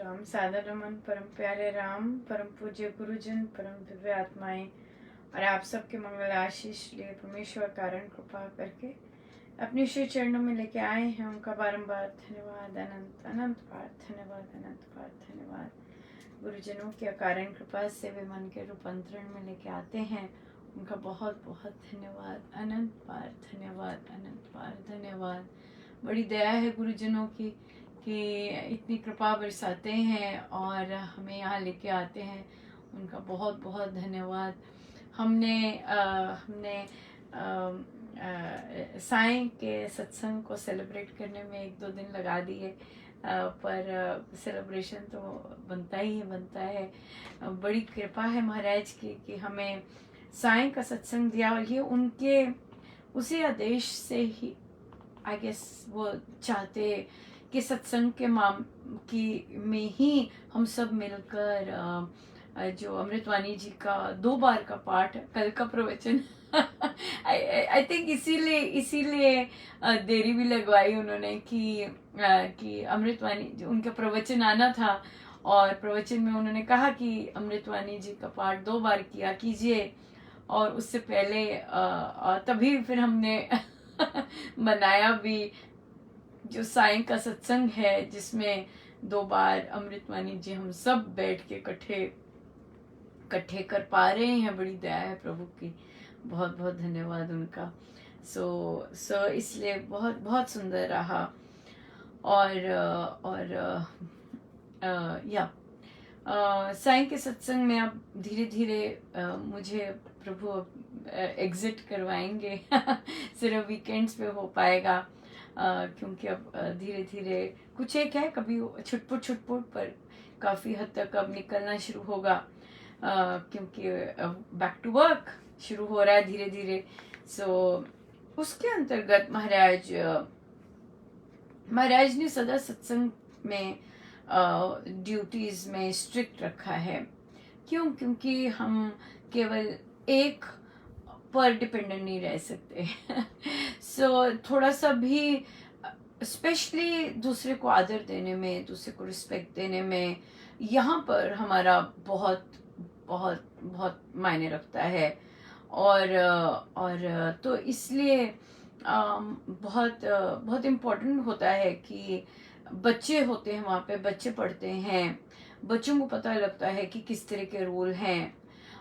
राम सादा रमन, परम प्यारे राम, परम पूज्य गुरुजन, परम दिव्य आत्माएं और आप सबके मंगल आशीष लिए परमेश्वर कारण कृपा करके अपने श्री चरणों में लेके आए हैं। उनका बारंबार धन्यवाद, अनंत अनंत बार धन्यवाद, अनंत बार धन्यवाद। गुरुजनों के अकारण कृपा से वे मन के रूपांतरण में लेके आते हैं, उनका बहुत बहुत धन्यवाद, अनंत बार धन्यवाद, अनंत बार धन्यवाद। बड़ी दया है गुरुजनों की कि इतनी कृपा बरसाते हैं और हमें यहाँ लेके आते हैं, उनका बहुत बहुत धन्यवाद। हमने साईं के सत्संग को सेलिब्रेट करने में 1-2 दिन लगा दिए, पर सेलिब्रेशन तो बनता है। बड़ी कृपा है महाराज की कि हमें साईं का सत्संग दिया, और ये उनके उसी आदेश से ही आई गेस वो चाहते कि सत्संग के में ही हम सब मिलकर जो अमृतवाणी जी का 2 बार का पाठ, कल का प्रवचन आई थिंक इसीलिए देरी भी लगवाई उन्होंने कि अमृतवाणी उनका प्रवचन आना था, और प्रवचन में उन्होंने कहा कि अमृतवाणी जी का पाठ 2 बार किया कीजिए, और उससे पहले तभी फिर हमने बनाया भी जो साईं का सत्संग है, जिसमें 2 बार अमृतवाणी जी हम सब बैठ के इकट्ठे कर पा रहे हैं। बड़ी दया है प्रभु की, बहुत बहुत धन्यवाद उनका। सो इसलिए बहुत बहुत सुंदर रहा। और साईं के सत्संग में अब धीरे धीरे मुझे प्रभु एग्जिट करवाएंगे सिर्फ वीकेंड्स पे हो पाएगा, क्योंकि अब धीरे धीरे कुछ एक है, कभी छुटपुट पर काफ़ी हद तक अब निकलना शुरू होगा, क्योंकि बैक टू वर्क शुरू हो रहा है धीरे धीरे। सो उसके अंतर्गत महाराज ने सदा सत्संग में ड्यूटीज में स्ट्रिक्ट रखा है। क्योंकि हम केवल एक पर डिपेंडेंट नहीं रह सकते सो थोड़ा सा भी स्पेशली दूसरे को आदर देने में, दूसरे को रिस्पेक्ट देने में, यहाँ पर हमारा बहुत बहुत बहुत मायने रखता है। और तो इसलिए बहुत बहुत इम्पोर्टेंट होता है कि बच्चे होते हैं वहाँ पे, बच्चे पढ़ते हैं, बच्चों को पता लगता है कि किस तरह के रोल हैं,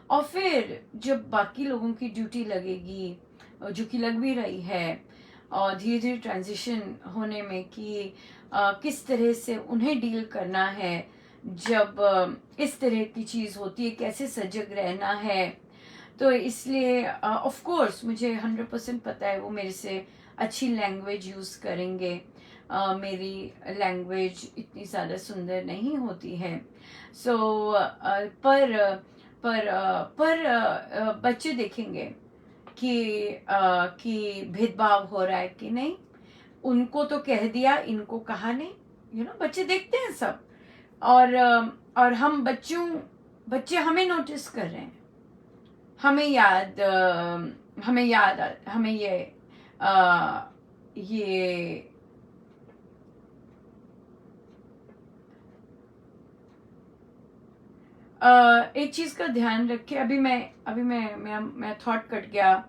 और फिर जब बाकी लोगों की ड्यूटी लगेगी, जो कि लग भी रही है, और धीरे धीरे ट्रांजिशन होने में कि किस तरह से उन्हें डील करना है जब इस तरह की चीज़ होती है, कैसे सजग रहना है। तो इसलिए ऑफ कोर्स मुझे 100% पता है वो मेरे से अच्छी लैंग्वेज यूज़ करेंगे। मेरी लैंग्वेज इतनी ज़्यादा सुंदर नहीं होती है। सो पर बच्चे देखेंगे कि भेदभाव हो रहा है कि नहीं, उनको तो कह दिया, इनको कहा नहीं, बच्चे देखते हैं सब। और हम बच्चे हमें नोटिस कर रहे हैं, हमें ये एक चीज का ध्यान रखे। अभी मैं थॉट कट गया।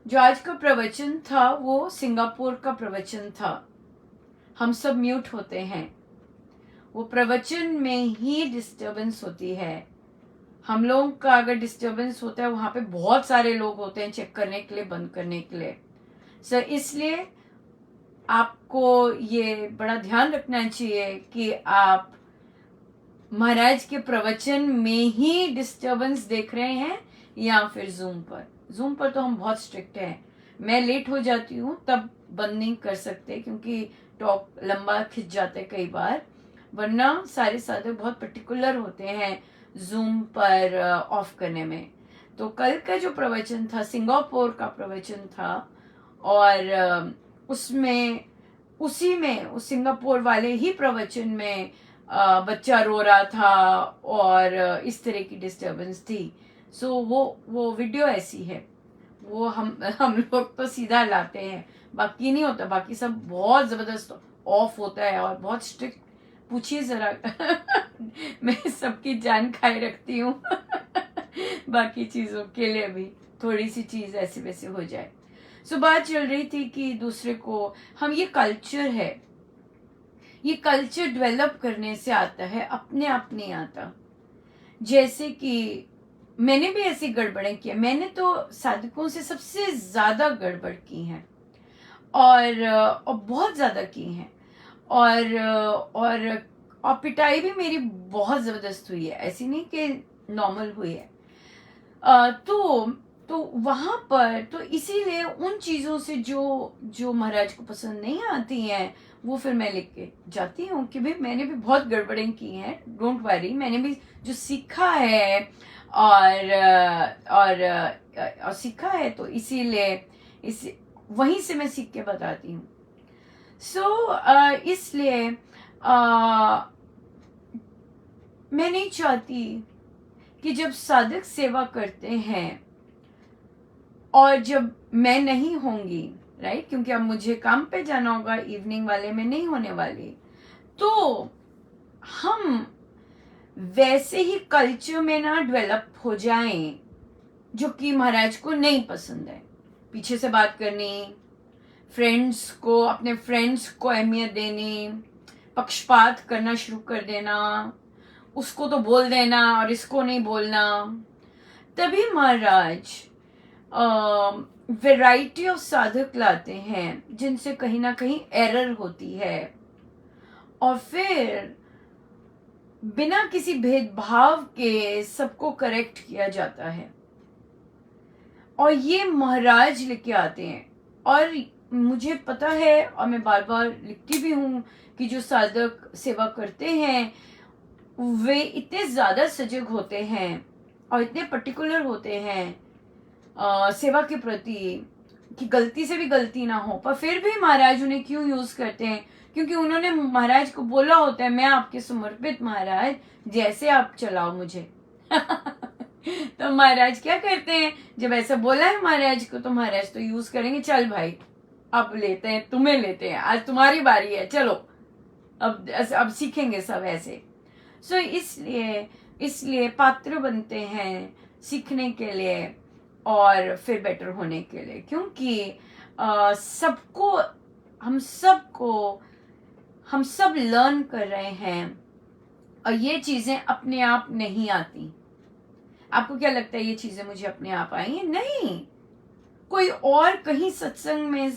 जो आज का प्रवचन था वो सिंगापुर का प्रवचन था। हम सब म्यूट होते हैं, वो प्रवचन में ही डिस्टरबेंस होती है। हम लोगों का अगर डिस्टरबेंस होता है, वहां पे बहुत सारे लोग होते हैं चेक करने के लिए, बंद करने के लिए। सर इसलिए आपको ये बड़ा ध्यान रखना चाहिए कि आप महाराज के प्रवचन में ही डिस्टरबेंस देख रहे हैं या फिर जूम पर तो हम बहुत स्ट्रिक्ट हैं। मैं लेट हो जाती हूँ तब बंद नहीं कर सकते, क्योंकि टॉक लंबा खिंच जाता है कई बार, वरना सारे साधक बहुत पर्टिकुलर होते हैं जूम पर ऑफ करने में। तो कल का जो प्रवचन था सिंगापुर का प्रवचन था, और उसमें उस सिंगापुर वाले ही प्रवचन में बच्चा रो रहा था और इस तरह की डिस्टरबेंस थी। सो वो वीडियो ऐसी है, वो हम लोग तो सीधा लाते हैं, बाकी नहीं होता, बाकी सब बहुत जबरदस्त ऑफ होता है और बहुत स्ट्रिक्ट। पूछिए जरा मैं सबकी जान खाए रखती हूँ बाकी चीज़ों के लिए भी थोड़ी सी चीज़ ऐसे वैसे हो जाए। सो बात चल रही थी कि दूसरे को हम, ये कल्चर है, ये कल्चर डेवलप करने से आता है, अपने आप नहीं आता। जैसे कि मैंने भी ऐसी गड़बड़ें की है, मैंने तो साधकों से सबसे ज़्यादा गड़बड़ की है और बहुत ज़्यादा की हैं और पिटाई भी मेरी बहुत ज़बरदस्त हुई है, ऐसी नहीं कि नॉर्मल हुई है। तो वहाँ पर तो इसीलिए उन चीज़ों से जो जो महाराज को पसंद नहीं आती हैं वो फिर मैं लिख के जाती हूँ कि भाई मैंने भी बहुत गड़बड़ें की हैं, डोंट वरी, मैंने भी जो सीखा है और सीखा है तो इसीलिए इस वहीं से मैं सीख के बताती हूँ। इसलिए मैं नहीं चाहती कि जब साधक सेवा करते हैं और जब मैं नहीं होंगी, राइट, क्योंकि अब मुझे काम पे जाना होगा, इवनिंग वाले में नहीं होने वाली, तो हम वैसे ही कल्चर में ना डेवलप हो जाएं जो कि महाराज को नहीं पसंद है। पीछे से बात करनी, फ्रेंड्स को, अपने फ्रेंड्स को अहमियत देनी, पक्षपात करना शुरू कर देना, उसको तो बोल देना और इसको नहीं बोलना। तभी महाराज वैरायटी ऑफ साधक लाते हैं जिनसे कहीं ना कहीं एरर होती है और फिर बिना किसी भेदभाव के सबको करेक्ट किया जाता है। और ये महाराज लेके आते हैं और मुझे पता है और मैं बार बार लिखती भी हूँ कि जो साधक सेवा करते हैं वे इतने ज़्यादा सजग होते हैं और इतने पर्टिकुलर होते हैं सेवा के प्रति कि गलती से भी गलती ना हो, पर फिर भी महाराज उन्हें क्यों यूज करते हैं? क्योंकि उन्होंने महाराज को बोला होता है मैं आपके समर्पित महाराज, जैसे आप चलाओ मुझे तो महाराज क्या करते हैं, जब ऐसा बोला है महाराज को तो महाराज तो यूज करेंगे, चल भाई अब लेते हैं, तुम्हें लेते हैं, आज तुम्हारी बारी है, चलो अब सीखेंगे सब ऐसे। इसलिए पात्र बनते हैं सीखने के लिए और फिर बेटर होने के लिए, क्योंकि हम सब लर्न कर रहे हैं और ये चीजें अपने आप नहीं आती। आपको क्या लगता है ये चीजें मुझे अपने आप आई हैं? नहीं, कोई और कहीं सत्संग में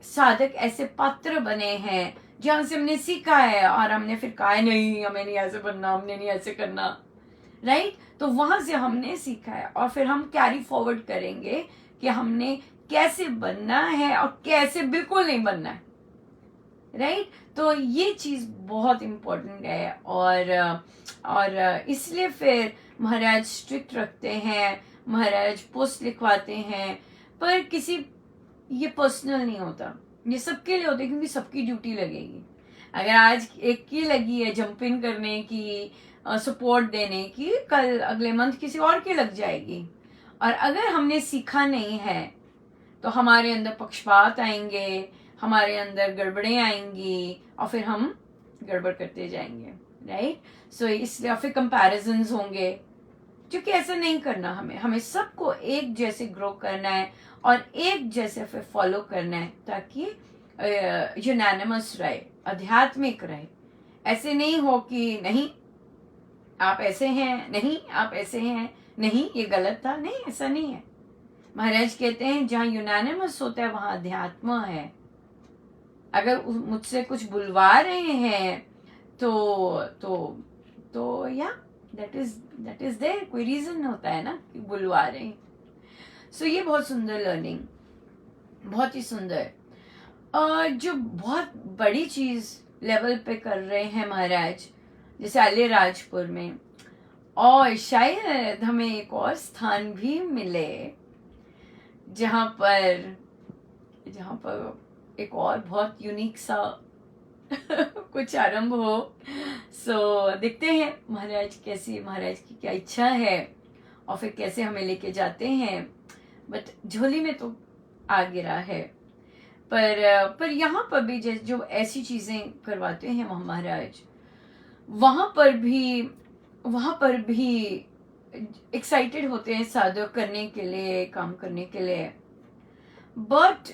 साधक ऐसे पात्र बने हैं जहां से हमने सीखा है और हमने फिर कहा नहीं हमें नहीं ऐसे बनना, हमने नहीं ऐसे करना, राइट? तो वहां से हमने सीखा है और फिर हम कैरी फॉरवर्ड करेंगे कि हमने कैसे बनना है और कैसे बिल्कुल नहीं बनना है, राइट? तो ये चीज बहुत इम्पोर्टेंट है और इसलिए फिर महाराज स्ट्रिक्ट रखते हैं, महाराज पोस्ट लिखवाते हैं, पर किसी ये पर्सनल नहीं होता, ये सबके लिए होता है क्योंकि सबकी ड्यूटी लगेगी। अगर आज एक की लगी है जंप इन करने की, सपोर्ट देने की, कल अगले मंथ किसी और की लग जाएगी। और अगर हमने सीखा नहीं है तो हमारे अंदर पक्षपात आएंगे, हमारे अंदर गड़बड़ें आएंगी और फिर हम गड़बड़ करते जाएंगे, राइट? इसलिए फिर कंपैरिजंस होंगे, क्योंकि ऐसा नहीं करना। हमें सबको एक जैसे ग्रो करना है और एक जैसे फिर फॉलो करना है ताकि यूनानिमस रहे, आध्यात्मिक रहे। ऐसे नहीं हो कि नहीं आप ऐसे हैं, नहीं आप ऐसे हैं, नहीं ये गलत था, नहीं ऐसा नहीं है। महाराज कहते हैं जहाँ यूनानिमस होता है वहां अध्यात्म है। अगर मुझसे कुछ बुलवा रहे हैं तो या दैट इज देयर, कोई रीजन होता है ना कि बुलवा रहे हैं। ये बहुत सुंदर लर्निंग, बहुत ही सुंदर। जो बहुत बड़ी चीज लेवल पे कर रहे हैं महाराज, जैसे अलीराजपुर में, और शायद हमें एक और स्थान भी मिले जहां पर एक और बहुत यूनिक सा कुछ आरंभ हो। देखते हैं महाराज की क्या इच्छा है और फिर कैसे हमें लेके जाते हैं। बट झोली में तो आ गिरा है, पर यहाँ पर भी जो ऐसी चीजें करवाते हैं महाराज, वहां पर भी एक्साइटेड होते हैं साधक करने के लिए, काम करने के लिए। बट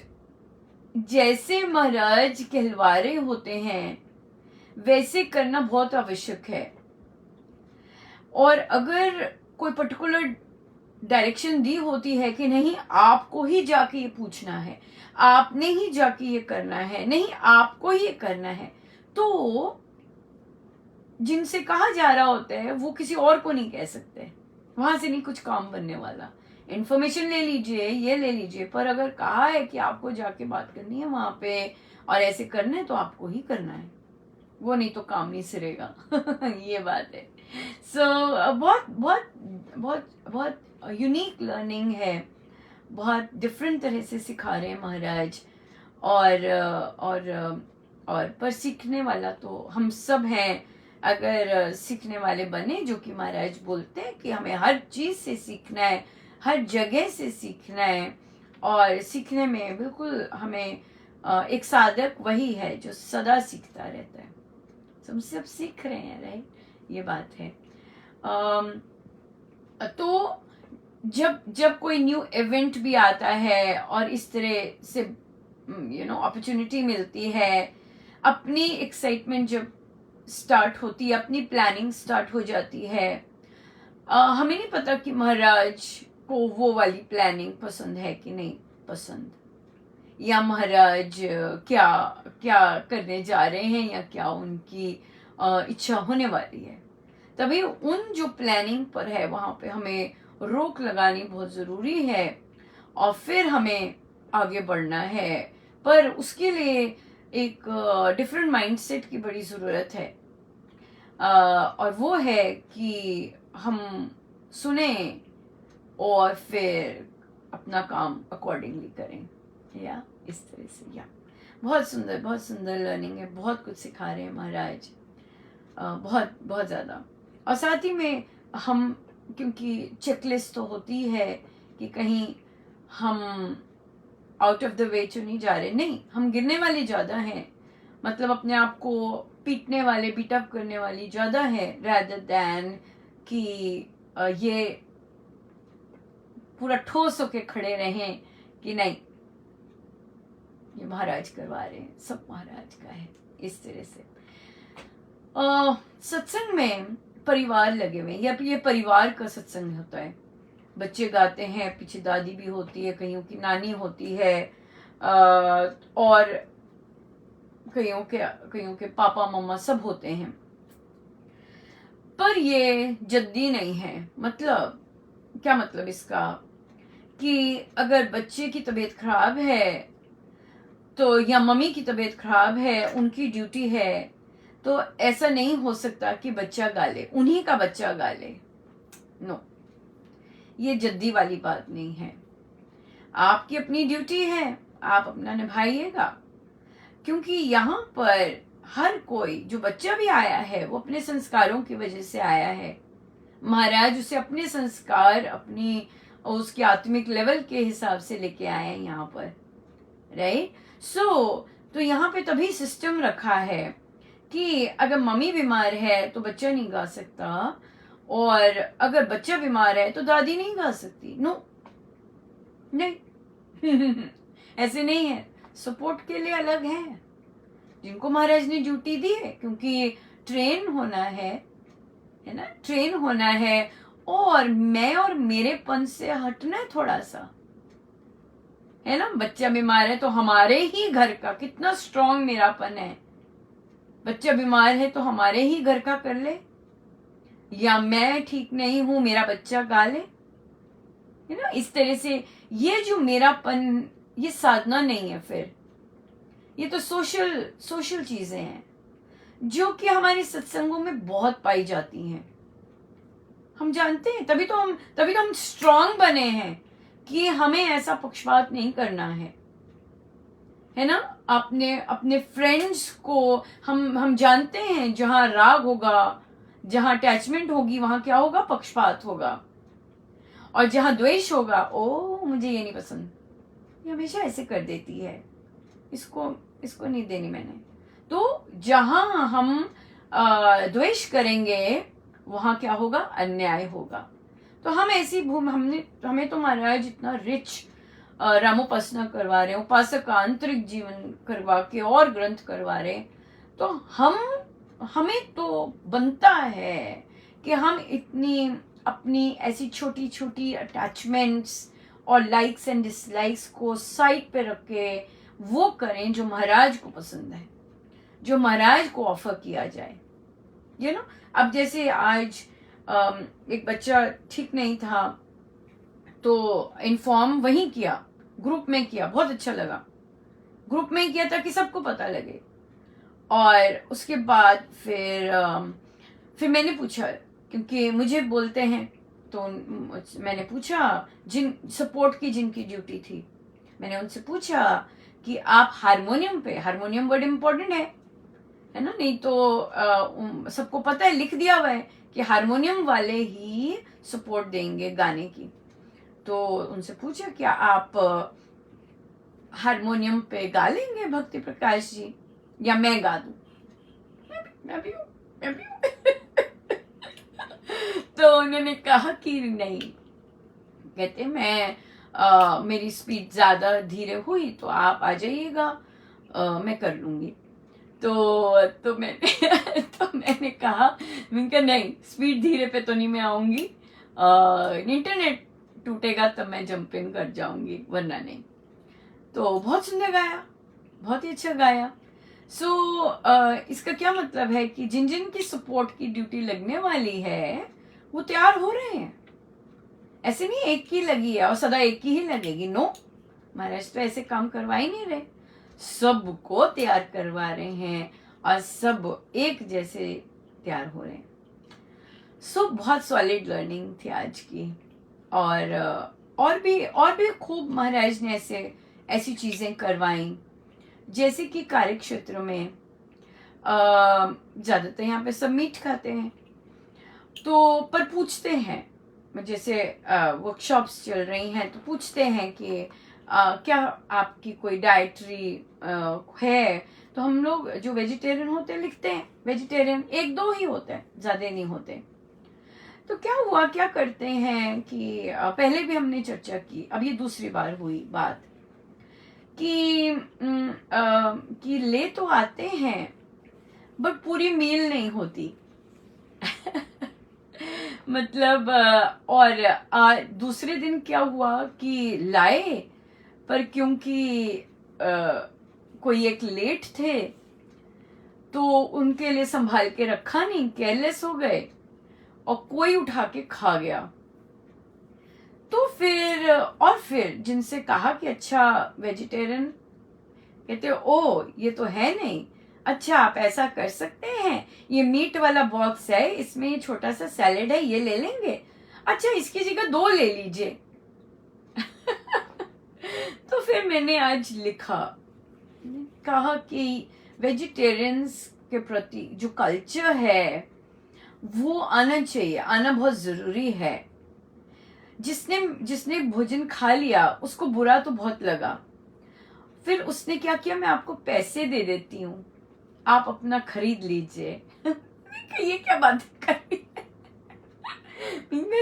जैसे महाराज कहलवारे होते हैं वैसे करना बहुत आवश्यक है। और अगर कोई पर्टिकुलर डायरेक्शन दी होती है कि नहीं आपको ही जाके ये पूछना है, आपने ही जाके ये करना है, नहीं आपको ही ये करना है, तो जिनसे कहा जा रहा होता है वो किसी और को नहीं कह सकते, वहां से नहीं कुछ काम बनने वाला। इन्फॉर्मेशन ले लीजिए, ये ले लीजिए, पर अगर कहा है कि आपको जाके बात करनी है वहां पे और ऐसे करना है तो आपको ही करना है, वो नहीं तो काम नहीं सिरेगा। ये बात है। सो बहुत बहुत बहुत बहुत यूनिक लर्निंग है, बहुत डिफरेंट तरह से सिखा रहे हैं महाराज। और पर सीखने वाला तो हम सब हैं, अगर सीखने वाले बने, जो कि महाराज बोलते हैं कि हमें हर चीज से सीखना है, हर जगह से सीखना है। और सीखने में बिल्कुल हमें एक साधक वही है जो सदा सीखता रहता है। हम सब सीख रहे हैं, राइट? ये बात है। तो जब कोई न्यू इवेंट भी आता है और इस तरह से अपॉर्चुनिटी मिलती है, अपनी एक्साइटमेंट जब स्टार्ट होती है, अपनी प्लानिंग स्टार्ट हो जाती है। हमें नहीं पता कि महाराज को वो वाली प्लानिंग पसंद है कि नहीं पसंद, या महाराज क्या क्या करने जा रहे हैं, या क्या उनकी इच्छा होने वाली है। तभी उन जो प्लानिंग पर है वहां पे हमें रोक लगानी बहुत जरूरी है, और फिर हमें आगे बढ़ना है। पर उसके लिए एक डिफरेंट माइंडसेट की बड़ी जरूरत है, और वो है कि हम सुने और फिर अपना काम अकॉर्डिंगली करें, या इस तरह से। या बहुत सुंदर लर्निंग है, बहुत कुछ सिखा रहे हैं महाराज, बहुत बहुत ज़्यादा। और साथ ही में हम, क्योंकि चेकलिस्ट तो होती है कि कहीं हम आउट ऑफ द वे तो नहीं जा रहे, नहीं, हम गिरने वाले ज़्यादा हैं, मतलब अपने आप को पीटने वाले, बीटअप करने वाली ज़्यादा है, rather than कि ये पूरा ठोस होके खड़े रहें कि नहीं ये महाराज करवा रहे हैं, सब महाराज का है, इस तरह से। सत्संग में परिवार लगे हुए हैं, ये परिवार का सत्संग होता है। बच्चे गाते हैं, पीछे दादी भी होती है, कईयों की नानी होती है, और कईयों के पापा मम्मा सब होते हैं। पर ये जद्दी नहीं है। मतलब क्या मतलब इसका, कि अगर बच्चे की तबीयत खराब है तो, या मम्मी की तबीयत खराब है, उनकी ड्यूटी है, तो ऐसा नहीं हो सकता कि बच्चा गा ले, उन्हीं का बच्चा गा ले। नो, ये जद्दी वाली बात नहीं है। आपकी अपनी ड्यूटी है, आप अपना निभाइएगा, क्योंकि यहाँ पर हर कोई, जो बच्चा भी आया है वो अपने संस्कारों की वजह से आया है। महाराज उसे अपने संस्कार, अपनी उसके आत्मिक लेवल के हिसाब से लेके आए हैं यहाँ पर, राइट? तो यहाँ पे तभी सिस्टम रखा है कि अगर मम्मी बीमार है तो बच्चा नहीं गा सकता, और अगर बच्चा बीमार है तो दादी नहीं गा सकती। नो, नहीं। ऐसे नहीं है। सपोर्ट के लिए अलग है, जिनको महाराज ने ड्यूटी दी है, क्योंकि ट्रेन होना है ना, ट्रेन होना है, और मैं और मेरेपन से हटना है थोड़ा सा, है ना। बच्चा बीमार है तो हमारे ही घर का, कितना स्ट्रांग मेरापन है, बच्चा बीमार है तो हमारे ही घर का कर ले, या मैं ठीक नहीं हूं मेरा बच्चा गा ले, है ना। इस तरह से ये जो मेरापन, ये साधना नहीं है, फिर ये तो सोशल चीजें हैं जो कि हमारे सत्संगों में बहुत पाई जाती हैं। हम जानते हैं, तभी तो हम स्ट्रांग बने हैं कि हमें ऐसा पक्षपात नहीं करना है ना। अपने फ्रेंड्स को हम जानते हैं, जहां राग होगा, जहां अटैचमेंट होगी, वहां क्या होगा, पक्षपात होगा। और जहां द्वेष होगा, ओ मुझे ये नहीं पसंद, ये हमेशा ऐसे कर देती है, इसको नहीं देनी मैंने। तो जहां हम द्वेष करेंगे वहां क्या होगा, अन्याय होगा। तो हम ऐसी भूमि, हमें तो महाराज इतना रिच रामोपासना करवा रहे हैं, उपासक आंतरिक जीवन करवा के और ग्रंथ करवा रहे हैं, तो हमें तो बनता है कि हम इतनी अपनी ऐसी छोटी छोटी अटैचमेंट्स और लाइक्स एंड डिसलाइक्स को साइड पे रख के वो करें जो महाराज को पसंद है, जो महाराज को ऑफर किया जाए। यू नो, अब जैसे आज एक बच्चा ठीक नहीं था तो इन्फॉर्म वहीं किया, ग्रुप में किया, बहुत अच्छा लगा, ग्रुप में किया ताकि सबको पता लगे। और उसके बाद फिर मैंने पूछा, क्योंकि मुझे बोलते हैं, तो मैंने पूछा जिन सपोर्ट की जिनकी ड्यूटी थी, मैंने उनसे पूछा कि आप हारमोनियम पे, हारमोनियम वर्ड इम्पोर्टेंट है ना, नहीं तो सबको पता है, लिख दिया हुआ है कि हारमोनियम वाले ही सपोर्ट देंगे गाने की। तो उनसे पूछा क्या आप हारमोनियम पे गा लेंगे भक्ति प्रकाश जी, या मैं गा दूं? मैं भी हूं। तो उन्होंने कहा कि नहीं, कहते मेरी स्पीड ज्यादा धीरे हुई तो आप आ जाइएगा, मैं कर लूंगी। तो मैंने कहा नहीं, स्पीड धीरे पे तो नहीं मैं आऊंगी, इंटरनेट टूटेगा तब मैं जंप इन कर जाऊंगी, वरना नहीं। तो बहुत सुंदर गाया, बहुत ही अच्छा गाया। इसका क्या मतलब है कि जिन जिन की सपोर्ट की ड्यूटी लगने वाली है वो तैयार हो रहे हैं। ऐसे नहीं एक ही लगी है और सदा एक ही लगेगी, नो, महाराज तो ऐसे काम करवा ही नहीं रहे, सबको तैयार करवा रहे हैं और सब एक जैसे तैयार हो रहे हैं। बहुत सॉलिड लर्निंग थी आज की। और भी खूब महाराज ने ऐसी चीजें करवाई, जैसे कि कार्य क्षेत्र में ज्यादातर यहाँ पे सब मीट खाते हैं, तो पर पूछते हैं, जैसे वर्कशॉप्स चल रही हैं तो पूछते हैं कि क्या आपकी कोई डाइटरी है, तो हम लोग जो वेजिटेरियन होते हैं लिखते हैं वेजिटेरियन, एक दो ही होते हैं, ज्यादा नहीं होते। तो क्या करते हैं कि पहले भी हमने चर्चा की, अब ये दूसरी बार हुई बात कि ले तो आते हैं बट पूरी मील नहीं होती। मतलब और दूसरे दिन क्या हुआ कि लाए, पर क्योंकि कोई एक लेट थे तो उनके लिए संभाल के रखा नहीं, केयरलेस हो गए और कोई उठा के खा गया। तो फिर जिनसे कहा कि अच्छा वेजिटेरियन, कहते ओ ये तो है नहीं, अच्छा आप ऐसा कर सकते हैं, ये मीट वाला बॉक्स है, इसमें ये छोटा सा सैलेड है, ये ले लेंगे, अच्छा इसकी जगह 2 ले लीजिए। तो फिर मैंने आज लिखा, कहा कि वेजिटेरियंस के प्रति जो कल्चर है वो आना चाहिए, आना बहुत जरूरी है। जिसने भोजन खा लिया उसको बुरा तो बहुत लगा, फिर उसने क्या किया, मैं आपको पैसे दे देती हूँ, आप अपना खरीद लीजिए। ये क्या बात करी?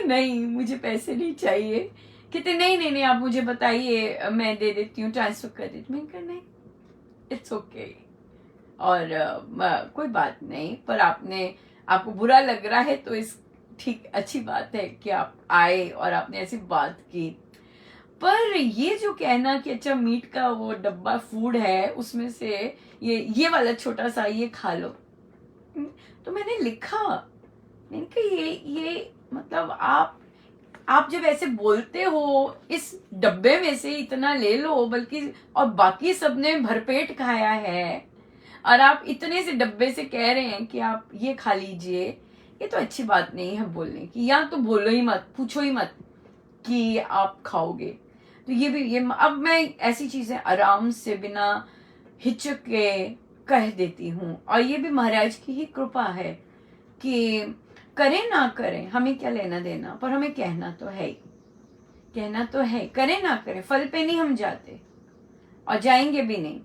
नहीं मुझे पैसे नहीं चाहिए। कहते नहीं आप मुझे बताइए, मैं दे देती हूँ, ट्रांसफर कर देती हूँ। मैंने नहीं, इट्स ओके, और कोई बात नहीं, पर आपको बुरा लग रहा है तो इस ठीक अच्छी बात है कि आप आए और आपने ऐसी बात की। पर ये जो कहना कि अच्छा मीट का वो डब्बा फूड है उसमें से ये वाला छोटा सा ये खा लो, तो मैंने लिखा, मैंने कहा ये मतलब आप जब ऐसे बोलते हो इस डब्बे में से इतना ले लो, बल्कि और बाकी सबने भरपेट खाया है और आप इतने से डब्बे से कह रहे हैं कि आप ये खा लीजिए, ये तो अच्छी बात नहीं है बोलने की। या तो बोलो ही मत, पूछो ही मत कि आप खाओगे। तो ये अब मैं ऐसी चीजें आराम से बिना हिचक के कह देती हूँ, और ये भी महाराज की ही कृपा है कि करें ना करें हमें क्या लेना देना, पर हमें कहना तो है ही, कहना तो है, करें ना करें, फल पे नहीं हम जाते और जाएंगे भी नहीं।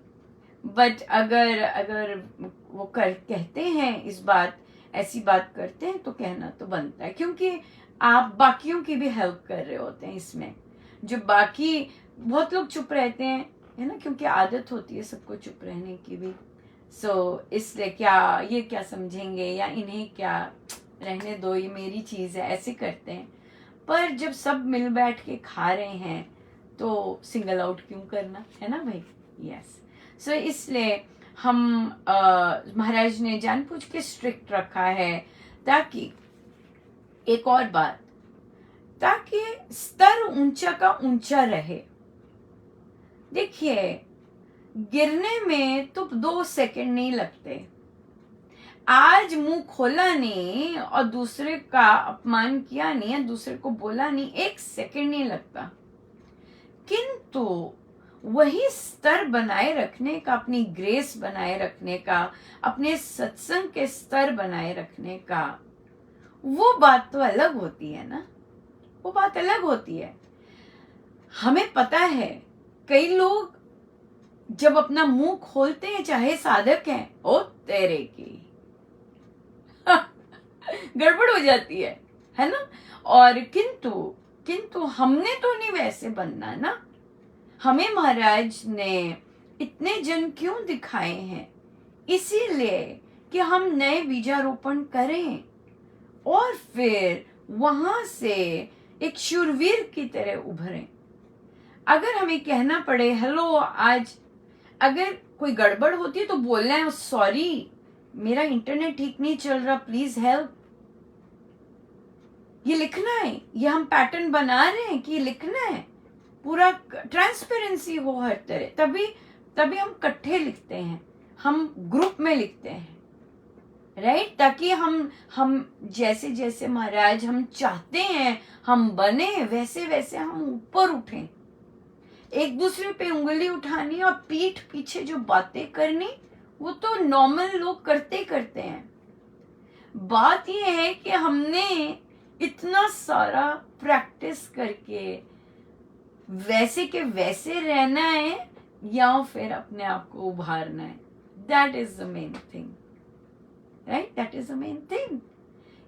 बट अगर वो कहते हैं इस बात ऐसी बात करते हैं तो कहना तो बनता है, क्योंकि आप बाकियों की भी हेल्प कर रहे होते हैं इसमें। जो बाकी बहुत लोग चुप रहते हैं, है ना, क्योंकि आदत होती है सबको चुप रहने की भी। इसलिए क्या समझेंगे, या इन्हें क्या, रहने दो, ये मेरी चीज़ है, ऐसे करते हैं। पर जब सब मिल बैठ के खा रहे हैं तो सिंगल आउट क्यों करना, है ना भाई। यस। इसलिए हम महाराज ने जानबूझ के स्ट्रिक्ट रखा है, ताकि एक और बात, ताकि स्तर ऊंचा का ऊंचा रहे। देखिए, गिरने में तो 2 सेकंड नहीं लगते। आज मुंह खोला नहीं और दूसरे का अपमान किया नहीं, या दूसरे को बोला नहीं, 1 सेकंड नहीं लगता। किंतु वही स्तर बनाए रखने का, अपनी ग्रेस बनाए रखने का, अपने सत्संग के स्तर बनाए रखने का, वो बात तो अलग होती है ना, वो बात अलग होती है। हमें पता है कई लोग जब अपना मुंह खोलते हैं, चाहे साधक हैं, ओ तेरे की गड़बड़ हो जाती है ना। और किंतु हमने तो नहीं वैसे बनना ना। हमें महाराज ने इतने जन क्यों दिखाए हैं? इसीलिए कि हम नए बीजारोपण करें और फिर वहां से एक शूरवीर की तरह उभरें। अगर हमें कहना पड़े हेलो, आज अगर कोई गड़बड़ होती है तो बोलना है सॉरी, मेरा इंटरनेट ठीक नहीं चल रहा, प्लीज हेल्प, ये लिखना है। ये हम पैटर्न बना रहे हैं कि लिखना है, पूरा ट्रांसपेरेंसी हो हर तरह, तभी हम इकट्ठे लिखते हैं, हम ग्रुप में लिखते हैं, राइट। ताकि हम जैसे जैसे महाराज हम चाहते हैं हम बने, वैसे वैसे हम ऊपर उठें। एक दूसरे पे उंगली उठानी और पीठ पीछे जो बातें करनी, वो तो नॉर्मल लोग करते करते हैं। बात ये है कि हमने इतना सारा प्रैक्टिस करके वैसे के वैसे रहना है, या फिर अपने आप को उभारना है। That is the main thing, right, that is the main thing.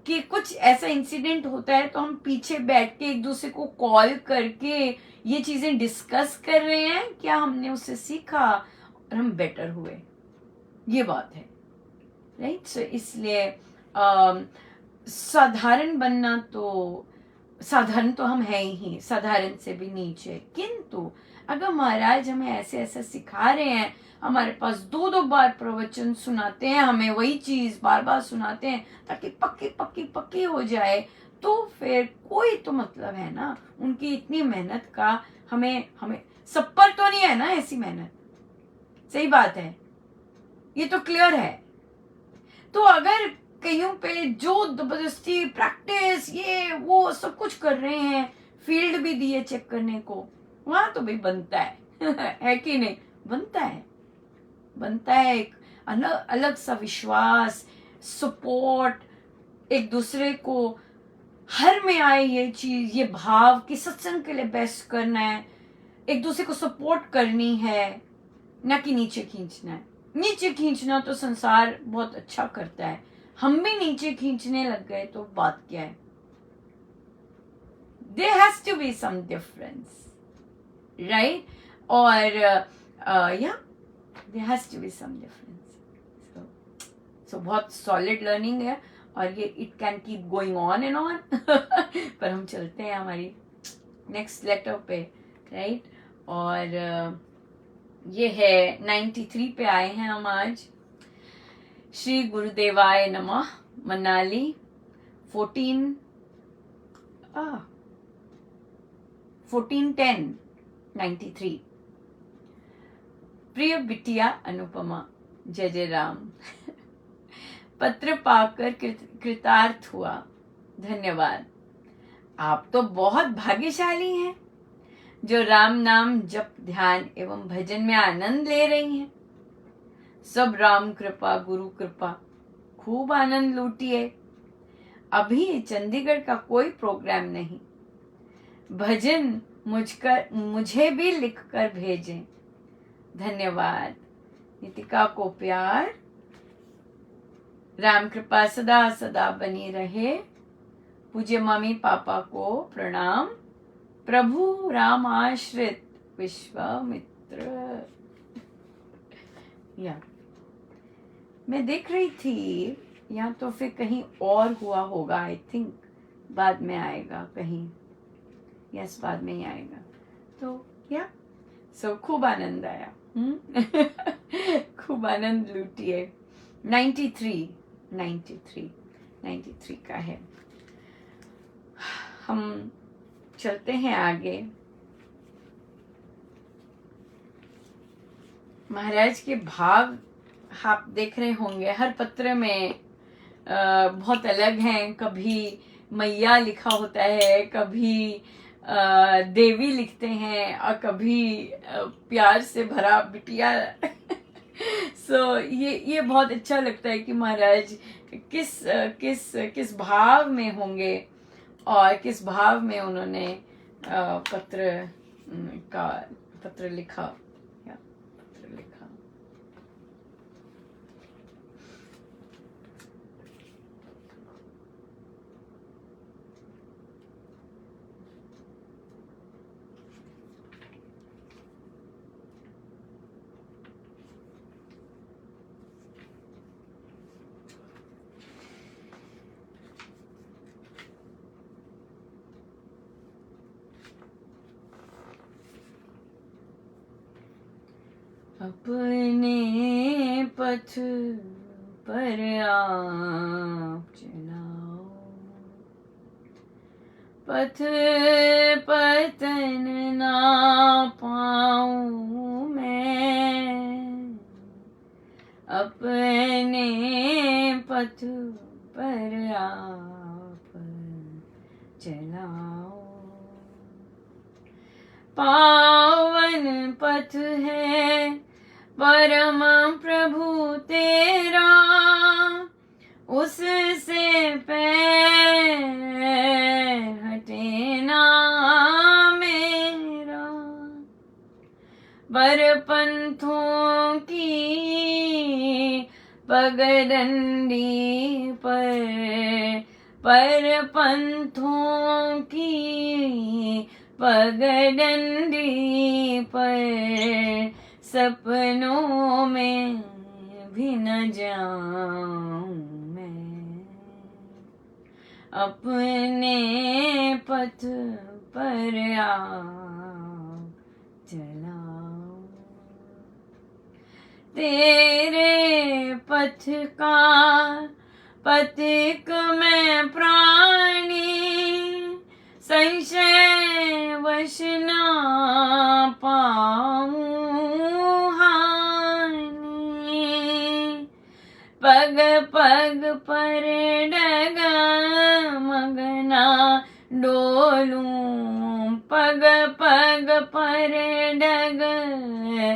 कि कुछ ऐसा इंसिडेंट होता है तो हम पीछे बैठ के एक दूसरे को कॉल करके ये चीजें डिस्कस कर रहे हैं, क्या हमने उससे सीखा और हम बेटर हुए, ये बात है, राइट। इसलिए साधारण बनना, तो साधारण तो हम हैं ही, साधारण से भी नीचे। किंतु अगर महाराज हमें ऐसे ऐसे सिखा रहे हैं, हमारे पास 2-2 बार प्रवचन सुनाते हैं, हमें वही चीज बार बार सुनाते हैं ताकि पक्की पक्की पक्की हो जाए, तो फिर कोई तो मतलब है ना उनकी इतनी मेहनत का। हमें सब पर तो नहीं है ना ऐसी मेहनत, सही बात है, ये तो क्लियर है। तो अगर कहीं पे जो जबरदस्ती प्रैक्टिस ये वो सब कुछ कर रहे हैं, फील्ड भी दिए चेक करने को, वहां तो भी बनता है है कि नहीं, बनता है एक अलग सा विश्वास, सपोर्ट, एक दूसरे को हर में आए ये चीज, ये भाव कि सत्संग के लिए बेस्ट करना है, एक दूसरे को सपोर्ट करनी है, ना कि नीचे खींचना है। नीचे खींचना तो संसार बहुत अच्छा करता है, हम भी नीचे खींचने लग गए तो बात क्या है। There has to be some difference, right? और yeah, there has to be some difference. So बहुत solid learning है, और ये it can keep going on and on पर हम चलते हैं हमारी next letter पे, right? और ये है 93 पे आए हैं हम आज। श्री गुरुदेवाय नमः। मनाली 14/10/93। प्रिय बिटिया अनुपमा, जय जय राम। पत्र पाकर कृतार्थ हुआ, धन्यवाद। आप तो बहुत भाग्यशाली हैं जो राम नाम जप ध्यान एवं भजन में आनंद ले रही हैं। सब राम कृपा गुरु कृपा, खूब आनंद लूटिए। अभी चंडीगढ़ का कोई प्रोग्राम नहीं, भजन मुझे भी लिखकर भेजें, धन्यवाद। नितिका को प्यार, राम कृपा सदा सदा बनी रहे। पूज्य मम्मी पापा को प्रणाम। प्रभु राम आश्रित विश्वामित्र। या मैं देख रही थी, या तो फिर कहीं और हुआ होगा, आई थिंक बाद में आएगा कहीं, यस बाद में ही आएगा। तो या खूब आनंद आया। खूब आनंद लूटिए। 93 का है। हम चलते हैं आगे। महाराज के भाव आप देख रहे होंगे, हर पत्र में बहुत अलग हैं। कभी मैया लिखा होता है, कभी देवी लिखते हैं, और कभी प्यार से भरा बिटिया। ये बहुत अच्छा लगता है कि महाराज किस किस किस भाव में होंगे और किस भाव में उन्होंने पत्र लिखा। अपने पथ पर आप चलाओ, पथ पतन ना पाऊं मैं। अपने पथ पर आप चलाओ, पावन पथ है परम प्रभु तेरा, उससे पैर हटे ना मेरा। पर पंथों की पगडंडी पर पंथों की पगडंडी पर सपनों में भी न जाऊं मैं। अपने पथ पर आप चलाओ, तेरे पथ का पथिक मैं प्राणी, संशय वश ना पाऊं हानि। पग पग पर डगमगना डोलूं, पग पग पर डगमगना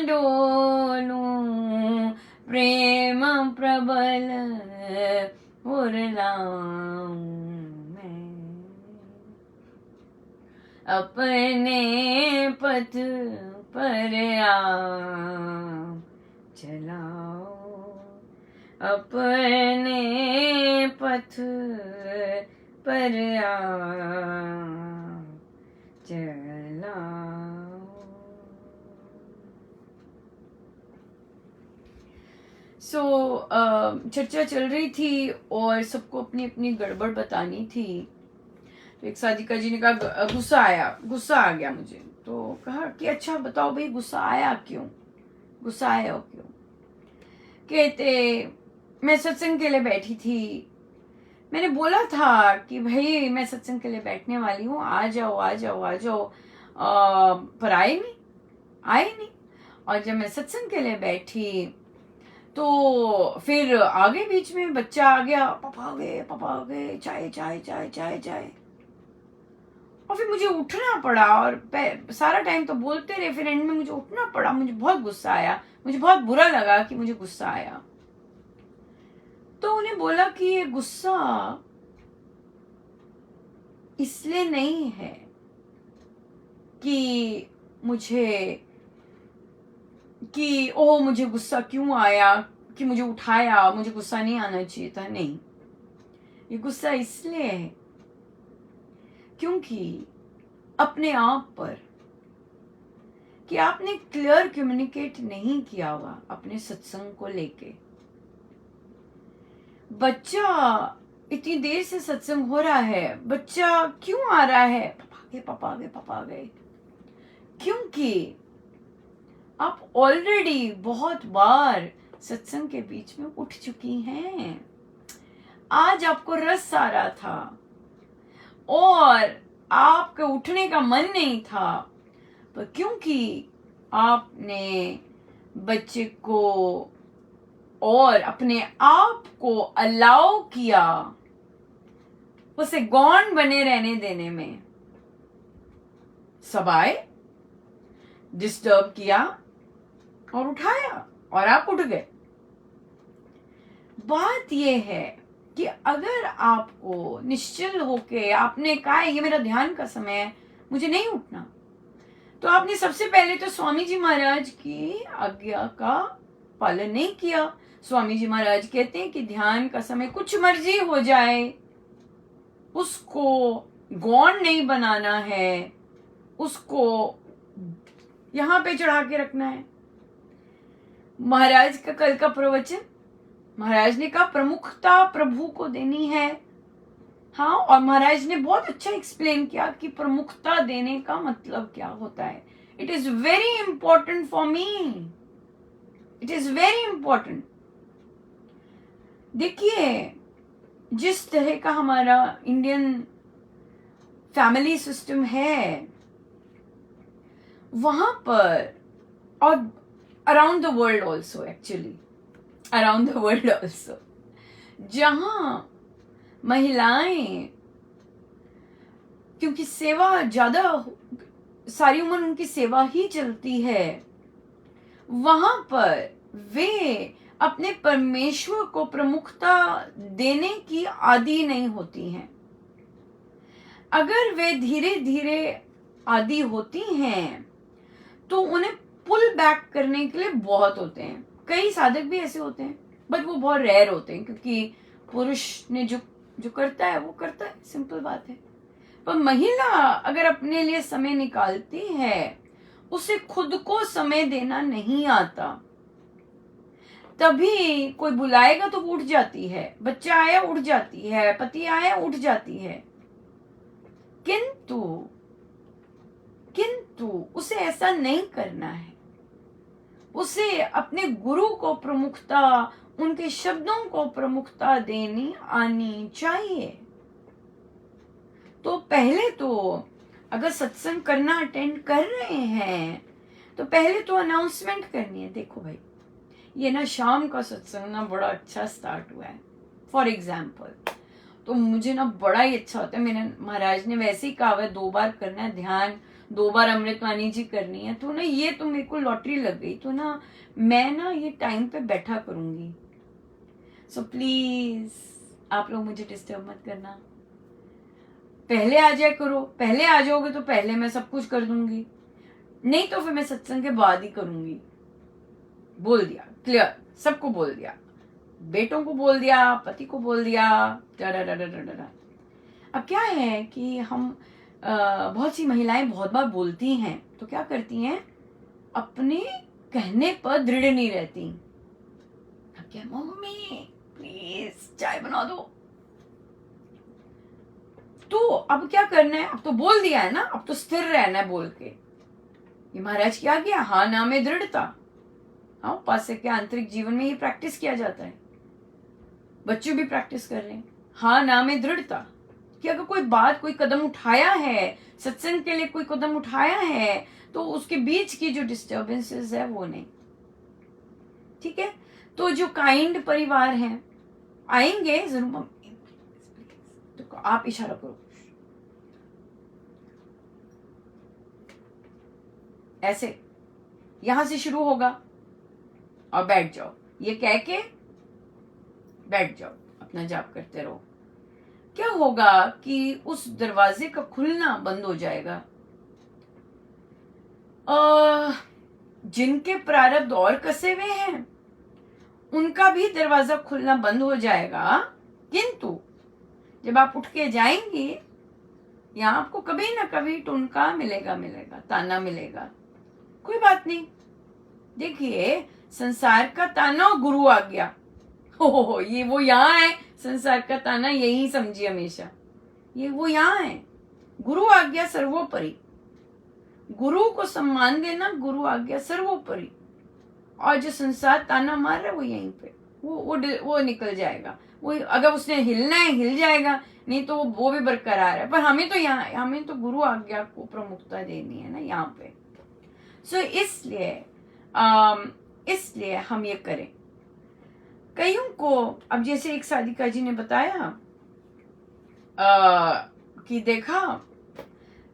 डोलूं। प्रेम प्रबल उरलाऊं मैं, अपने पथ पर आप चलाओ, अपने पथ पर आप चलाओ। चर्चा चल रही थी और सबको अपनी अपनी गड़बड़ बतानी थी। तो एक साधिका जी ने कहा गुस्सा आ गया मुझे। तो कहा कि अच्छा बताओ भाई गुस्सा आया क्यों, गुस्सा आया क्यों। कहते मैं सत्संग के लिए बैठी थी, मैंने बोला था कि भाई मैं सत्संग के लिए बैठने वाली हूँ, आ जाओ आ जाओ आ जाओ, पर आए नहीं। और जब मैं सत्संग के लिए बैठी तो फिर आगे बीच में बच्चा आ गया, पापा आ गए, चाय चाय चाय चाय चाय। और फिर मुझे उठना पड़ा, और सारा टाइम तो बोलते रहे, फिर एंड में मुझे उठना पड़ा। मुझे बहुत गुस्सा आया, मुझे बहुत बुरा लगा कि मुझे गुस्सा आया। तो उन्हें बोला कि ये गुस्सा इसलिए नहीं है कि मुझे गुस्सा क्यों आया, कि मुझे उठाया, मुझे गुस्सा नहीं आना चाहिए था, नहीं। ये गुस्सा इसलिए है क्योंकि अपने आप पर कि आपने क्लियर कम्युनिकेट नहीं किया हुआ अपने सत्संग को लेके। बच्चा इतनी देर से सत्संग हो रहा है, बच्चा क्यों आ रहा है? पापा आ गए, पापा आ गए। क्योंकि आप ऑलरेडी बहुत बार सत्संग के बीच में उठ चुकी हैं। आज आपको रस आ रहा था और आपके उठने का मन नहीं था, पर क्योंकि आपने बच्चे को और अपने आप को अलाउ किया उसे गौण बने रहने देने में, सब आए, डिस्टर्ब किया और उठाया और आप उठ गए। बात यह है कि अगर आपको निश्चल होके आपने कहा ये मेरा ध्यान का समय है, मुझे नहीं उठना, तो आपने सबसे पहले तो स्वामी जी महाराज की आज्ञा का पालन नहीं किया। स्वामी जी महाराज कहते हैं कि ध्यान का समय कुछ मर्जी हो जाए, उसको गौण नहीं बनाना है, उसको यहां पे चढ़ा के रखना है। महाराज का कल का प्रवचन, महाराज ने कहा प्रमुखता प्रभु को देनी है। हाँ, और महाराज ने बहुत अच्छा एक्सप्लेन किया कि प्रमुखता देने का मतलब क्या होता है। It is very important for me, it is very important. देखिए, जिस तरह का हमारा इंडियन फैमिली सिस्टम है, वहां पर और around the world also, actually around the world also, जहां महिलाएं, क्योंकि सेवा ज्यादा, सारी उम्र उनकी सेवा ही चलती है, वहां पर वे अपने परमेश्वर को प्रमुखता देने की आदी नहीं होती हैं। अगर वे धीरे धीरे आदी होती हैं तो उन्हें पुल बैक करने के लिए बहुत होते हैं। कई साधक भी ऐसे होते हैं, बट वो बहुत रेयर होते हैं, क्योंकि पुरुष ने जो करता है वो करता है, सिंपल बात है। पर महिला अगर अपने लिए समय निकालती है, उसे खुद को समय देना नहीं आता, तभी कोई बुलाएगा तो वो उठ जाती है, बच्चा आया उठ जाती है, पति आया उठ जाती है। किंतु उसे ऐसा नहीं करना है। उसे अपने गुरु को प्रमुखता, उनके शब्दों को प्रमुखता देनी आनी चाहिए। तो पहले तो अगर सत्संग करना अटेंड कर रहे हैं तो पहले तो अनाउंसमेंट करनी है, देखो भाई ये ना शाम का सत्संग ना बड़ा अच्छा स्टार्ट हुआ है, फॉर एग्जाम्पल, तो मुझे ना बड़ा ही अच्छा होता है। मेरे महाराज ने वैसे ही कहा है 2 बार करना है ध्यान, 2 बार अमृतवाणी जी करनी है, तो ना ये तो मेरे को लॉटरी लग गई, तो ना मैं ना ये टाइम पे बैठा करूंगी। सो प्लीज आप लोग मुझे डिस्टर्ब मत करना, पहले आ जाया करो। पहले आ जाओगे तो पहले मैं सब कुछ कर दूंगी, नहीं तो फिर मैं सत्संग के बाद ही करूंगी। बोल दिया, क्लियर, सबको बोल दिया, बेटों को बोल दिया, पति को बोल दिया। अब क्या है कि हम बहुत सी महिलाएं बहुत बार बोलती हैं, तो क्या करती हैं, अपने कहने पर दृढ़ नहीं रहती। अब क्या, मम्मी प्लीज चाय बना दो, तो अब क्या करना है, अब तो बोल दिया है ना, अब तो स्थिर रहना है बोल के। ये महाराज क्या किया, हाँ ना में दृढ़ता। हाँ, उपासक के आंतरिक जीवन में ये प्रैक्टिस किया जाता है, बच्चे भी प्रैक्टिस कर रहे हैं। हाँ ना में दृढ़ता, कि अगर कोई बात, कोई कदम उठाया है, सत्संग के लिए कोई कदम उठाया है, तो उसके बीच की जो डिस्टर्बेंसेस है वो नहीं। ठीक है, तो जो काइंड परिवार हैं आएंगे जरूर, तो आप इशारा करो, ऐसे यहां से शुरू होगा और बैठ जाओ, ये कह के बैठ जाओ, अपना जाप करते रहो। क्या होगा कि उस दरवाजे का खुलना बंद हो जाएगा। जिनके प्रारब्ध और कसे हुए हैं उनका भी दरवाजा खुलना बंद हो जाएगा, किंतु जब आप उठ के जाएंगे यहाँ आपको कभी ना कभी टुनका मिलेगा, ताना मिलेगा। कोई बात नहीं, देखिए संसार का ताना और गुरु आ गया, हो ये वो यहाँ है। संसार का ताना यही समझिए हमेशा, ये वो यहाँ है। गुरु आ गया सर्वोपरि, गुरु को सम्मान देना, गुरु आ गया सर्वोपरि। और जो संसार ताना मार रहा है वो यहीं पे वो निकल जाएगा। वो अगर उसने हिलना है हिल जाएगा, नहीं तो वो भी बरकरार है। पर हमें तो यहाँ, हमें तो गुरु आज्ञा को प्रमुखता देनी है ना यहाँ पे। सो इसलिए हम ये करें। कईयों को, अब जैसे एक साधिका जी ने बताया कि देखा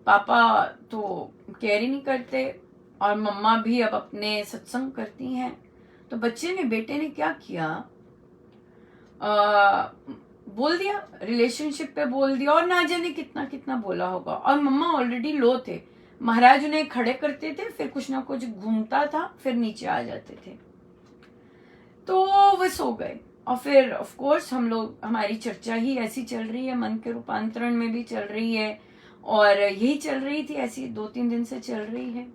पापा तो केयर ही नहीं करते और मम्मा भी अब अपने सत्संग करती हैं, तो बेटे ने क्या किया, बोल दिया, रिलेशनशिप पे बोल दिया और ना जाने कितना कितना बोला होगा। और मम्मा ऑलरेडी लो थे, महाराज उन्हें खड़े करते थे, फिर कुछ ना कुछ घूमता था, फिर नीचे आ जाते थे, तो वो सो गए। और फिर ऑफ कोर्स हमारी चर्चा ही ऐसी चल रही है, मन के रूपांतरण में भी चल रही है, और यही चल रही थी, ऐसी 2-3 दिन से चल रही है।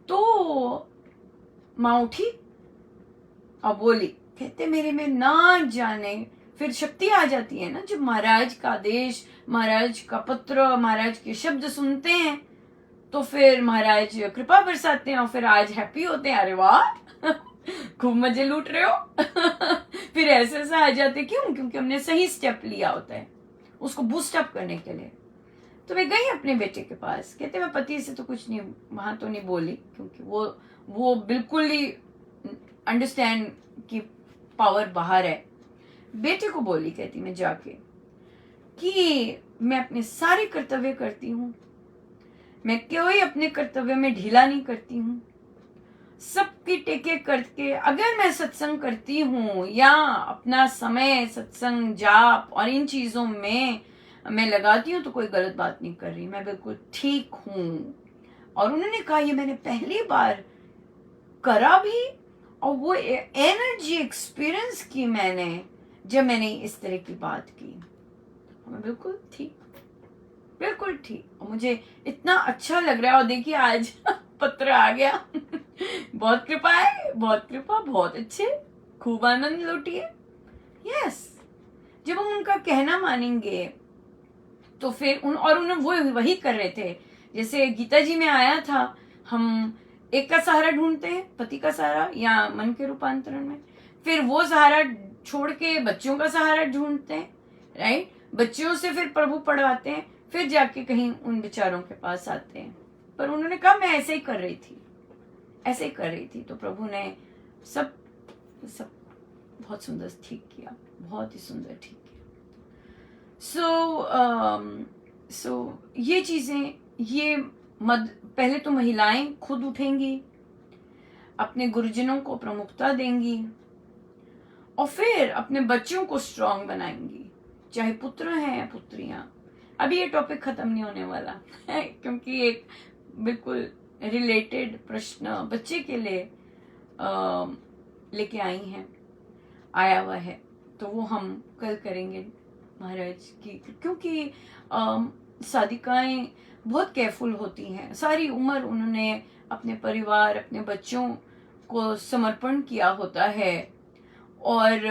तो माँ उठी और बोली, कहते मेरे में ना जाने, फिर शक्ति आ जाती है ना जब महाराज का आदेश, महाराज का पत्र, महाराज के शब्द सुनते हैं, तो फिर महाराज कृपा बरसाते हैं और फिर आज हैप्पी होते हैं, अरे वाह खूब मजे लूट रहे हो फिर ऐसे आ जाते, क्यों? क्योंकि हमने सही स्टेप लिया होता है उसको बूस्ट अप करने के लिए। तो वे गई अपने बेटे के पास, कहते मैं पति से तो कुछ नहीं, वहां तो नहीं बोली, क्योंकि वो बिल्कुल ही अंडरस्टैंड की पावर बाहर है। बेटे को बोली, कहती मैं जाके कि मैं अपने सारे कर्तव्य करती हूँ, मैं कोई अपने कर्तव्य में ढीला नहीं करती हूँ, सबकी टेके करके अगर मैं सत्संग करती हूँ या अपना समय सत्संग जाप और इन चीजों में मैं लगाती हूँ तो कोई गलत बात नहीं कर रही, मैं बिल्कुल ठीक हूँ। और उन्होंने कहा ये मैंने पहली बार करा भी, और वो एनर्जी एक्सपीरियंस की मैंने जब मैंने इस तरह की बात की, मैं बिल्कुल ठीक, बिल्कुल ठीक, और मुझे इतना अच्छा लग रहा है। और देखिए आज पत्र आ गया बहुत कृपा है, बहुत कृपा, बहुत अच्छे, खूब आनंद लूटिए। यस, जब हम उनका कहना मानेंगे तो फिर उन्होंने वो वही कर रहे थे, जैसे गीता जी में आया था, हम एक का सहारा ढूंढते हैं, पति का सहारा या मन के रूपांतरण में, फिर वो सहारा छोड़ के बच्चों का सहारा ढूंढते हैं, राइट, बच्चों से फिर प्रभु पढ़वाते हैं, फिर जाके कहीं उन विचारों के पास आते हैं। पर उन्होंने कहा मैं ऐसे ही कर रही थी, ऐसे ही कर रही थी, तो प्रभु ने सब बहुत सुंदर ठीक किया, बहुत ही सुंदर ठीक किया। सो ये चीजें, ये पहले तो महिलाएं खुद उठेंगी, अपने गुरुजनों को प्रमुखता देंगी और फिर अपने बच्चों को स्ट्रांग बनाएंगी, चाहे पुत्र हैं या पुत्रियां। अभी ये टॉपिक खत्म नहीं होने वाला है, क्योंकि एक बिल्कुल रिलेटेड प्रश्न बच्चे के लिए लेके आया हुआ है, तो वो हम कल करेंगे महाराज की, क्योंकि साधिकाएं बहुत केयरफुल होती हैं, सारी उम्र उन्होंने अपने परिवार, अपने बच्चों को समर्पण किया होता है, और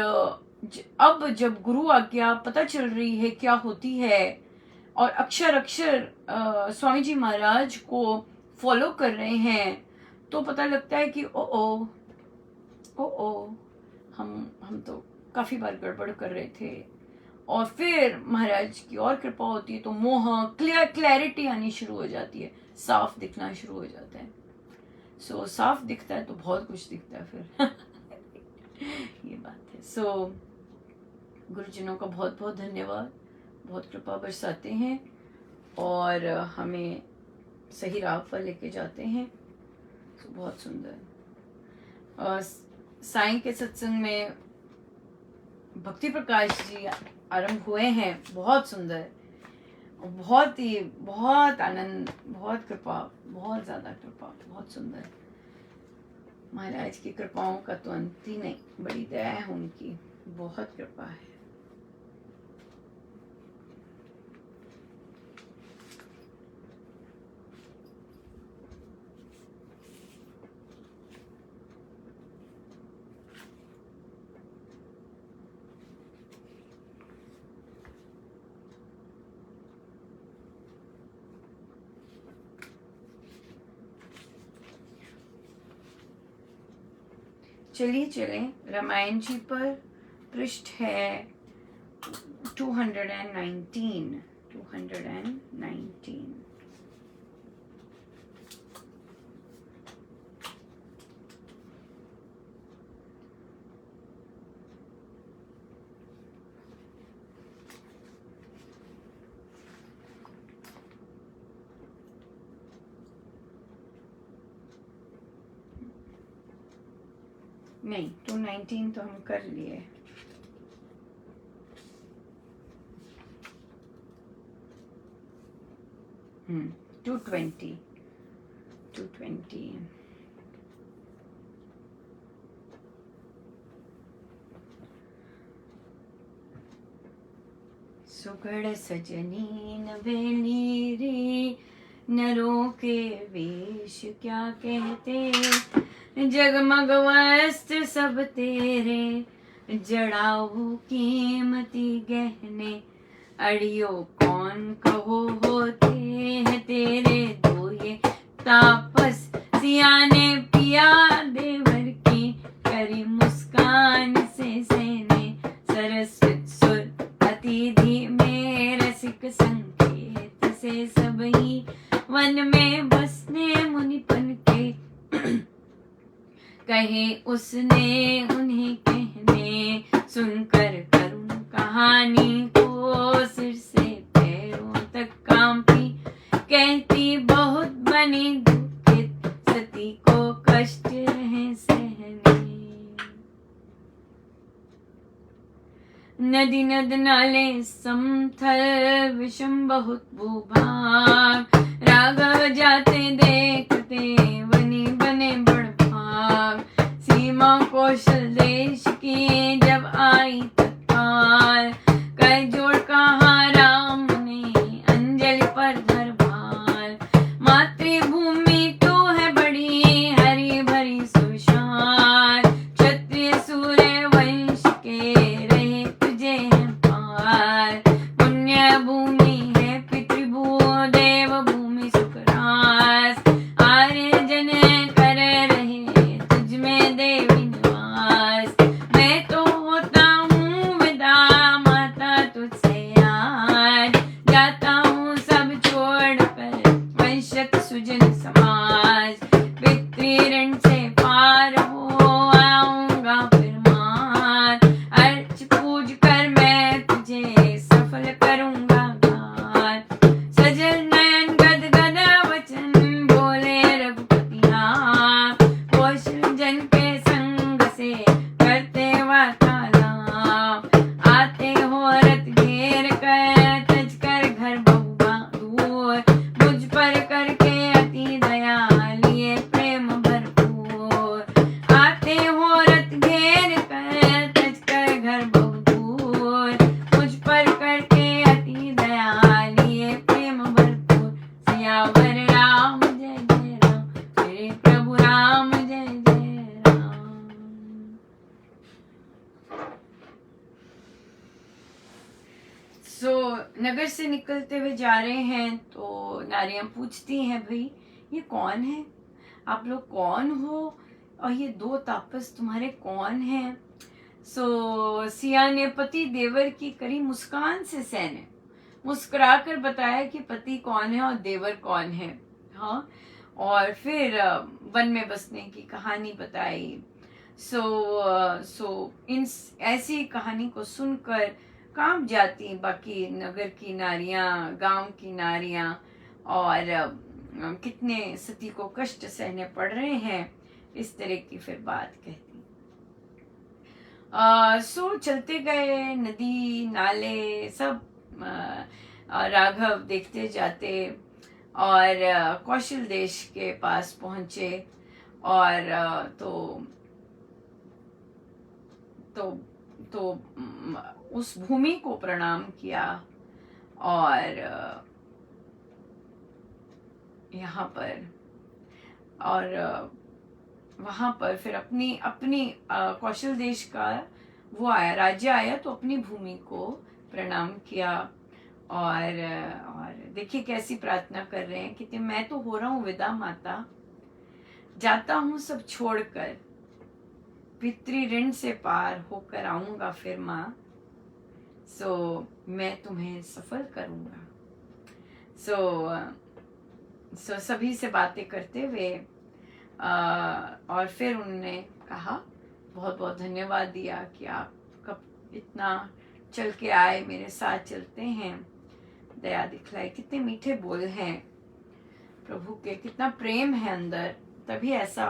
अब जब गुरु आज्ञा पता चल रही है क्या होती है, और अक्षर अक्षर स्वामी जी महाराज को फॉलो कर रहे हैं, तो पता लगता है कि ओ हम तो काफी बार गड़बड़ कर रहे थे। और फिर महाराज की और कृपा होती है तो मोह क्लैरिटी आनी शुरू हो जाती है, साफ दिखना शुरू हो जाता है। सो साफ दिखता है तो बहुत कुछ दिखता है फिर ये बात है। सो गुरुजनों का बहुत बहुत धन्यवाद, बहुत कृपा बरसाते हैं और हमें सही राह पर लेके जाते हैं। तो बहुत सुंदर। साईं के सत्संग में भक्ति प्रकाश जी आरंभ हुए हैं, बहुत सुंदर, बहुत आनंद, बहुत कृपा, बहुत ज्यादा कृपा, बहुत सुंदर। महाराज की कृपाओं का तो अंत ही नहीं, बड़ी दया है उनकी, बहुत कृपा है। चलिए चलें रामायण जी पर। पृष्ठ है 219। 219 नहीं, 219 तो हम कर लिए। हम्म, 220 सुगढ़ सजनी नवेली रे, नरों के वेश क्या कहते, जगमग वस्त्र सब तेरे, जड़ाऊ कीमती गहने, अड़ियो कौन कहो होते हैं तेरे दो ये तापस, सियाने पिया देवर की, करी मुस्कान से सहने, सरस्वत सुर अति धीमे, रसिक संकेत से सब ही वन में बसने मुनिपन के, कहे उसने उन्हें कहने, सुनकर करुण कहानी को सिर से पैरों तक कांपी, कहती बहुत बनी दुखित, सती को कष्ट रहे सहने, नदी नद नाले समथल, विषम बहुत भूभाग, राघव जाते देखते वनी बने बड़भाग, सीमा कौशल देश की जब आई तत्काल, कर जोड़ कहा राम ने अंजलि पर धर भाल, मातृभूमि तो है बड़ी हरी भरी सुशान, क्षत्रिय सूर्य वंश के रहे तुझे पार, पुण्य भूमि है पितृभू देव भूमि सुखरास, आर्य जन कर रहे तुझ में देवी निवास, मैं तो होता हूँ विदा माता तुझसे आज, जाता हूँ सब छोड़ कर वंशक सुजन समाज, पितृऋण से पार हो आऊंगा फिर मान, अर्च पूज कर मैं तुझे सफल करूंगा गान, सजल नयन गद गद वचन बोले रघुपति राम, कौशल जन के संग से करते वार्तालाप, आते हो रथ घेर कर तज कर घर बहुबा दूर, मुझ पर करके अति दया लिए प्रेम भरपूर, आते हो रथ घेर कर तज कर घर बहु दूर, मुझ पर करके अति दया लिए प्रेम भरपूर, सियावर राम जय जय राम, मेरे प्रभु राम जय जय राम। नगर से निकलते हुए जा रहे हैं तो नारियां पूछती हैं, भाई ये कौन है, आप लोग कौन हो और ये दो तापस तुम्हारे कौन हैं। सिया ने पति देवर की करी मुस्कान से सैने मुस्कुराकर बताया कि पति कौन है और देवर कौन है। हाँ, और फिर वन में बसने की कहानी बताई। इन ऐसी कहानी को सुनकर कांप जाती बाकी नगर की नारियां, गांव की नारियां, और कितने सती को कष्ट सहने पड़ रहे हैं, इस तरह की फिर बात कहती। चलते गए, नदी नाले सब राघव देखते जाते और कौशल देश के पास पहुंचे और तो तो उस भूमि को प्रणाम किया, और यहाँ पर, और वहाँ पर फिर अपनी अपनी कौशल देश का वो आया, राज्य आया, तो अपनी भूमि को प्रणाम किया। और देखिए कैसी प्रार्थना कर रहे हैं कि मैं तो हो रहा हूँ विदा माता, जाता हूँ सब छोड़कर, पितृ ऋण से पार होकर आऊंगा फिर माँ, सो मैं तुम्हें सफल करूंगा। सो सभी से बातें करते हुए और फिर उन्होंने कहा, बहुत बहुत धन्यवाद दिया कि आप कब इतना चल के आए, मेरे साथ चलते हैं, दया दिखलाई। कितने मीठे बोल हैं प्रभु के, कितना प्रेम है अंदर, तभी ऐसा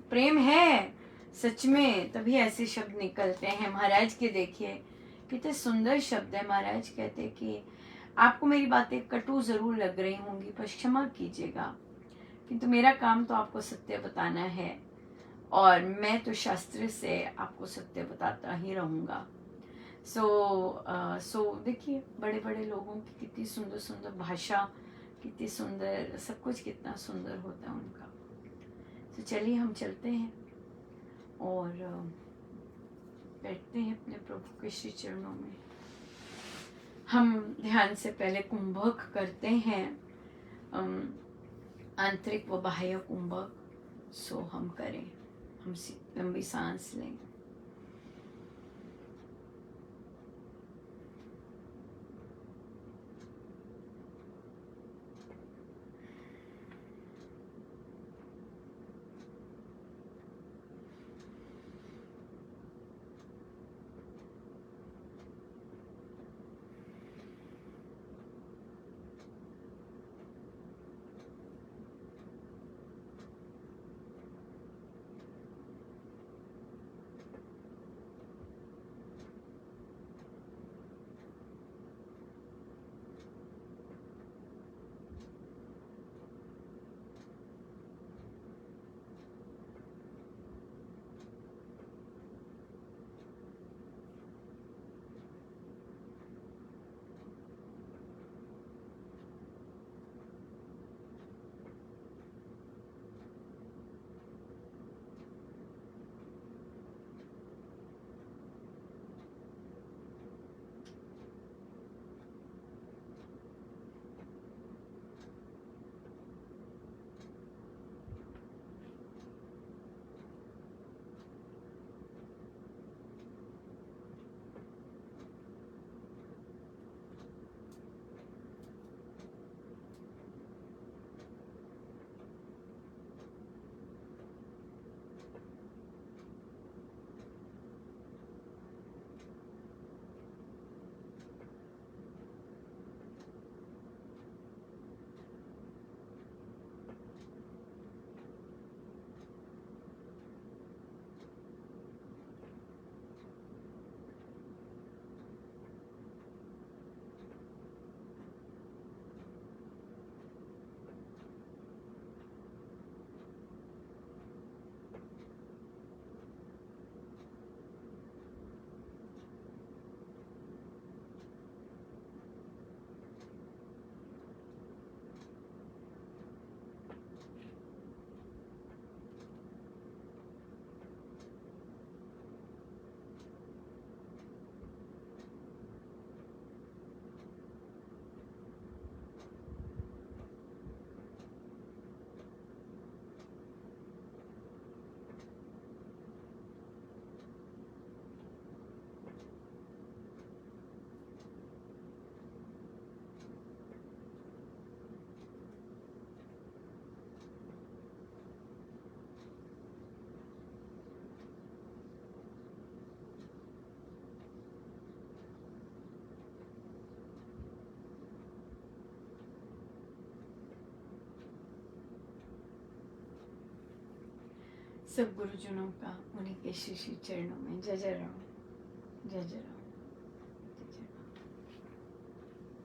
प्रेम है सच में, तभी ऐसे शब्द निकलते हैं। महाराज के देखिए कितने सुंदर शब्द है। महाराज कहते कि आपको मेरी बातें कटु जरूर लग रही होंगी, पर क्षमा कीजिएगा, किंतु मेरा काम तो आपको सत्य बताना है, और मैं तो शास्त्र से आपको सत्य बताता ही रहूँगा। सो देखिए बड़े बड़े लोगों की कितनी सुंदर सुंदर भाषा, कितनी सुंदर सब कुछ, कितना सुंदर होता है उनका। तो चलिए हम चलते हैं और बैठते हैं अपने प्रभु के श्री चरणों में। हम ध्यान से पहले कुंभक करते हैं, आंतरिक व बाह्य कुंभक। सो हम करें, हम लंबी सांस लें। सब गुरुजनों का उन्हीं के श्री श्री चरणों में जय जय राम, जय जय राम।